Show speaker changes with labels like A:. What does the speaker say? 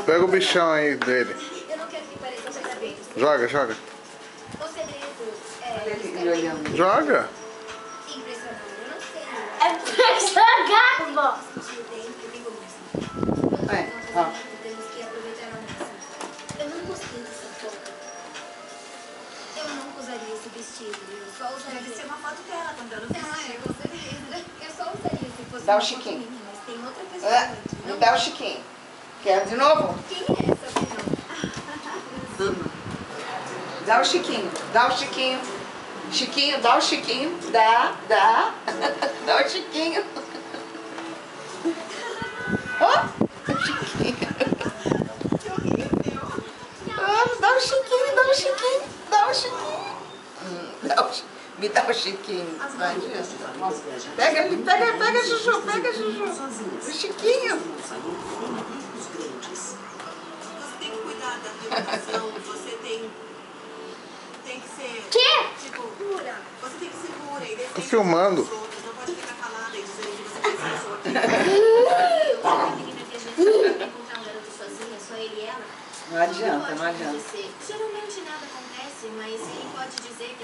A: Pega o bichão aí dele.
B: Eu não quero que pareça coisa bem.
A: Joga, joga.
B: O segredo é
C: Ele olhando.
A: Joga.
B: impressionante. Eu não sei.
D: É pra jogar, vó.
C: É, ó.
B: Temos que aproveitar ao máximo. Eu não gostei dessa foto. Eu não usaria esse vestido. Eu só usaria.
E: Deve ser uma foto dela cantando vestido.
B: Com certeza. Eu só usaria se fosse
C: Dá o
B: uma
C: Chiquinho.
B: foto minha, mas tem outra pessoa.
C: Ah, me dá o Chiquinho. Quer de novo?
B: Quem é essa pessoa?
C: Dá o Chiquinho. Dá o Chiquinho. Chiquinho, dá o Chiquinho. Dá. Dá o Chiquinho. Ó, o Chiquinho. Dá o Chiquinho, dá o Chiquinho. Dá o Chiquinho. Me dá o Chiquinho. Vai, pega ali, pega, Juju, pega, Juju. O Chiquinho.
E: Você tem que cuidar da reputação, você tem que ser...
D: Que?
E: Tipo, pura. Você tem que ser pura e decente.
A: Tô filmando.
E: com os outros, não pode ficar calada e dizer que você pensa nos outros.
B: A menina que a gente vai encontrar um garoto sozinha, só ele e ela.
C: Não adianta,
B: Pode
C: não adianta.
B: acontecer. Geralmente nada acontece, mas ele pode dizer que